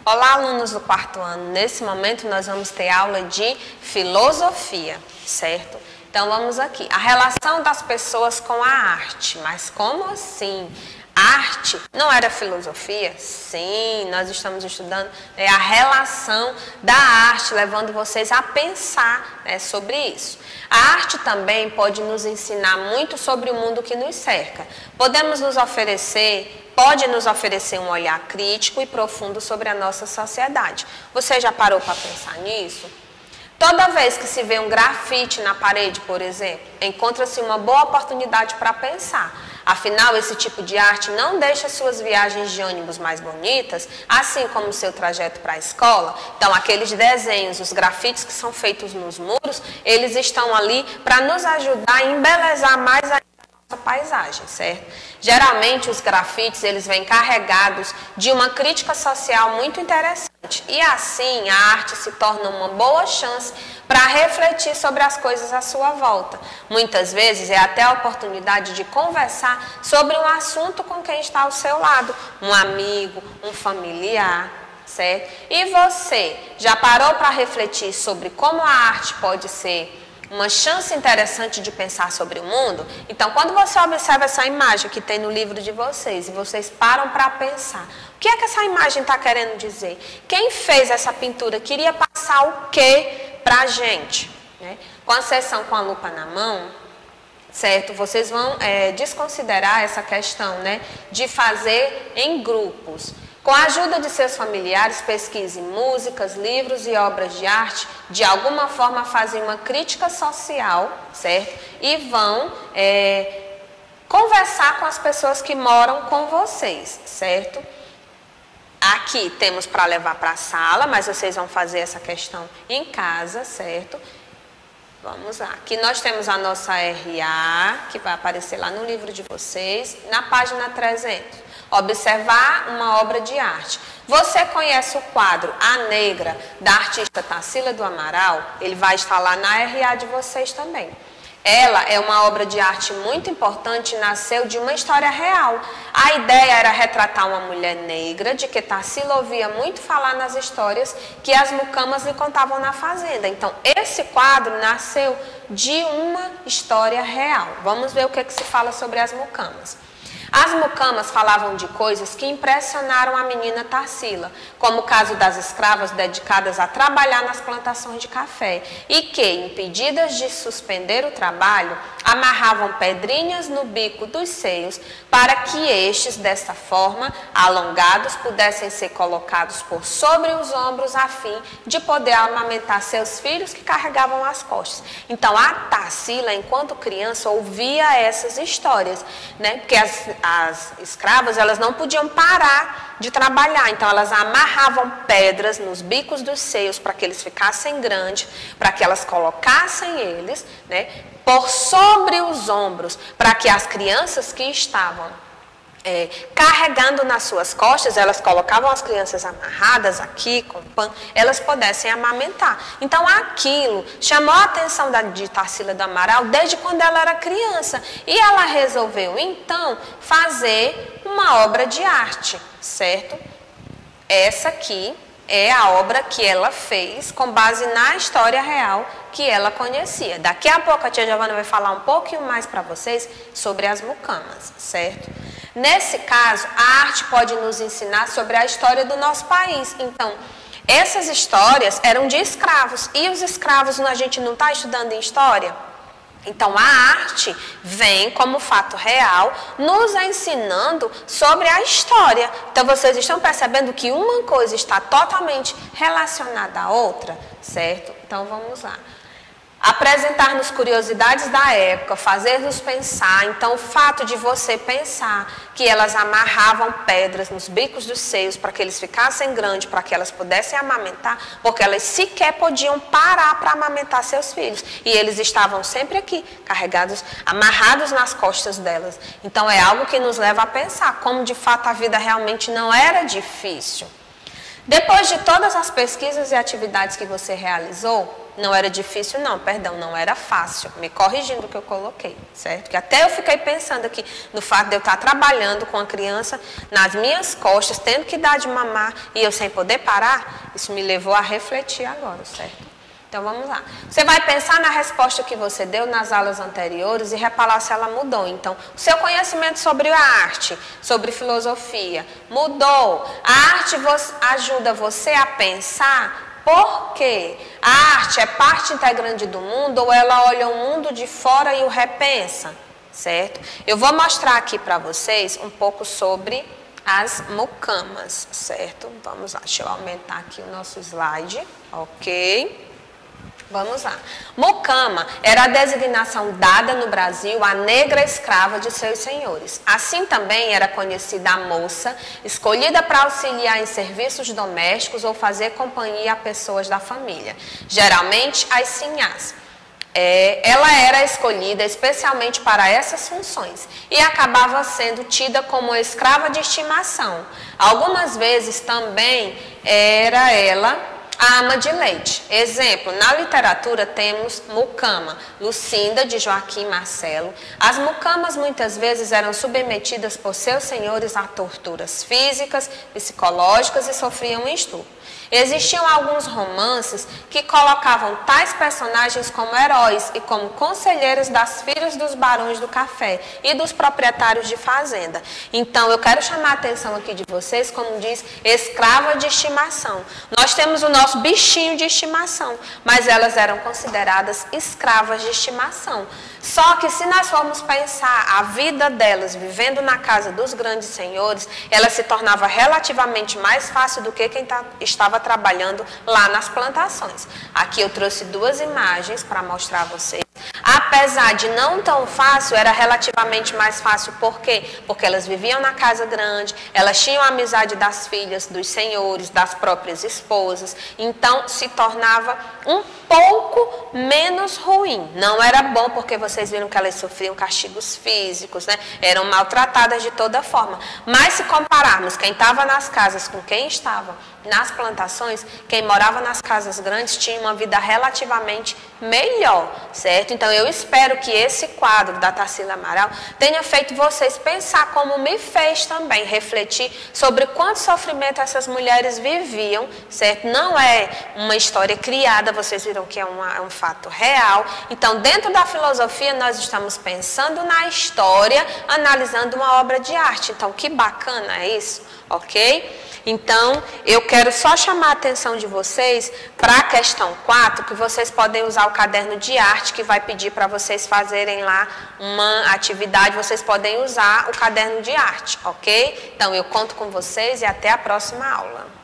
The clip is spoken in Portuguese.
Olá, alunos do quarto ano. Nesse momento nós vamos ter aula de filosofia, certo? Então vamos aqui. A relação das pessoas com a arte. Mas como assim? Arte não era filosofia? Sim, nós estamos estudando a relação da arte, levando vocês a pensar sobre isso. A arte também pode nos ensinar muito sobre o mundo que nos cerca. Pode nos oferecer um olhar crítico e profundo sobre a nossa sociedade. Você já parou para pensar nisso? Toda vez que se vê um grafite na parede, por exemplo, encontra-se uma boa oportunidade para pensar. Afinal, esse tipo de arte não deixa suas viagens de ônibus mais bonitas, assim como o seu trajeto para a escola. Então, aqueles desenhos, os grafites que são feitos nos muros, eles estão ali para nos ajudar a embelezar mais a nossa paisagem, certo? Geralmente, os grafites, eles vêm carregados de uma crítica social muito interessante. E assim, a arte se torna uma boa chance para refletir sobre as coisas à sua volta. Muitas vezes é até a oportunidade de conversar sobre um assunto com quem está ao seu lado, um amigo, um familiar, certo? E você, já parou para refletir sobre como a arte pode ser uma chance interessante de pensar sobre o mundo? Então, quando você observa essa imagem que tem no livro de vocês e vocês param para pensar, o que é que essa imagem está querendo dizer? Quem fez essa pintura queria passar o quê para a gente? Né? Com a sessão com a lupa na mão, certo? Vocês vão desconsiderar essa questão, né, de fazer em grupos. Com a ajuda de seus familiares, pesquise músicas, livros e obras de arte, de alguma forma fazem uma crítica social, certo? E vão conversar com as pessoas que moram com vocês, certo? Aqui temos para levar para a sala, mas vocês vão fazer essa questão em casa, certo? Vamos lá. Aqui nós temos a nossa RA, que vai aparecer lá no livro de vocês, na página 300. Observar uma obra de arte. Você conhece o quadro A Negra, da artista Tarsila do Amaral? Ele vai estar lá na RA de vocês também. Ela é uma obra de arte muito importante e nasceu de uma história real. A ideia era retratar uma mulher negra, de que Tarsila ouvia muito falar nas histórias que as mucamas lhe contavam na fazenda. Então, esse quadro nasceu de uma história real. Vamos ver o que se fala sobre as mucamas. As mucamas falavam de coisas que impressionaram a menina Tarsila, como o caso das escravas dedicadas a trabalhar nas plantações de café e que, impedidas de suspender o trabalho, amarravam pedrinhas no bico dos seios para que estes, desta forma, alongados, pudessem ser colocados por sobre os ombros a fim de poder amamentar seus filhos que carregavam as costas. Então, a Tarsila, enquanto criança, ouvia essas histórias, né? Porque as escravas, elas não podiam parar de trabalhar, então elas amarravam pedras nos bicos dos seios para que eles ficassem grandes, para que elas colocassem eles, né, por sobre os ombros, para que as crianças que estavam carregando nas suas costas, elas colocavam as crianças amarradas aqui com pano, elas pudessem amamentar. Então aquilo chamou a atenção de Tarsila do Amaral desde quando ela era criança e ela resolveu então fazer uma obra de arte, certo? Essa aqui é a obra que ela fez com base na história real que ela conhecia. Daqui a pouco a tia Giovana vai falar um pouquinho mais para vocês sobre as mucamas, certo? Nesse caso, a arte pode nos ensinar sobre a história do nosso país. Então, essas histórias eram de escravos. E os escravos, a gente não está estudando em história? Então, a arte vem como fato real, nos ensinando sobre a história. Então, vocês estão percebendo que uma coisa está totalmente relacionada à outra, certo? Então, vamos lá. Apresentar-nos curiosidades da época, fazer-nos pensar. Então, o fato de você pensar que elas amarravam pedras nos bicos dos seios para que eles ficassem grandes, para que elas pudessem amamentar, porque elas sequer podiam parar para amamentar seus filhos. E eles estavam sempre aqui, carregados, amarrados nas costas delas. Então, é algo que nos leva a pensar como, de fato, a vida realmente não era difícil. Depois de todas as pesquisas e atividades que você realizou, não era difícil não, perdão, não era fácil, me corrigindo o que eu coloquei, certo? Que até eu fiquei pensando aqui no fato de eu estar trabalhando com a criança nas minhas costas, tendo que dar de mamar e eu sem poder parar, isso me levou a refletir agora, certo? Então vamos lá. Você vai pensar na resposta que você deu nas aulas anteriores e reparar se ela mudou. Então, o seu conhecimento sobre a arte, sobre filosofia, mudou. A arte ajuda você a pensar. Por quê? A arte é parte integrante do mundo ou ela olha o mundo de fora e o repensa, certo? Eu vou mostrar aqui para vocês um pouco sobre as mucamas, certo? Vamos lá, deixa eu aumentar aqui o nosso slide, ok? Vamos lá. Mucama era a designação dada no Brasil à negra escrava de seus senhores. Assim também era conhecida a moça, escolhida para auxiliar em serviços domésticos ou fazer companhia a pessoas da família, geralmente as sinhás. Ela era escolhida especialmente para essas funções e acabava sendo tida como escrava de estimação. Algumas vezes também era ela a ama de leite. Exemplo, na literatura temos mucama, Lucinda, de Joaquim Marcelo. As mucamas muitas vezes eram submetidas por seus senhores a torturas físicas, psicológicas e sofriam estupro. Existiam alguns romances que colocavam tais personagens como heróis e como conselheiros das filhas dos barões do café e dos proprietários de fazenda. Então, eu quero chamar a atenção aqui de vocês, como diz, escrava de estimação. Nós temos o nosso bichinho de estimação, mas elas eram consideradas escravas de estimação. Só que se nós formos pensar a vida delas vivendo na casa dos grandes senhores, ela se tornava relativamente mais fácil do que quem estava trabalhando lá nas plantações. Aqui eu trouxe duas imagens para mostrar a vocês. Apesar de não tão fácil, era relativamente mais fácil. Por quê? Porque elas viviam na casa grande, elas tinham a amizade das filhas, dos senhores, das próprias esposas. Então, se tornava um pouco menos ruim. Não era bom porque vocês viram que elas sofriam castigos físicos, né? Eram maltratadas de toda forma. Mas se compararmos quem estava nas casas com quem estava nas plantações, quem morava nas casas grandes tinha uma vida relativamente melhor, certo? Então eu espero que esse quadro da Tarsila Amaral tenha feito vocês pensar, como me fez também, refletir sobre quanto sofrimento essas mulheres viviam, certo? Não é uma história criada, vocês viram que é um fato real. Então, dentro da filosofia, nós estamos pensando na história, analisando uma obra de arte. Então, que bacana é isso, ok? Então, eu quero só chamar a atenção de vocês para a questão 4, que vocês podem usar o caderno de arte, que vai pedir para vocês fazerem lá uma atividade, vocês podem usar o caderno de arte, ok? Então, eu conto com vocês e até a próxima aula.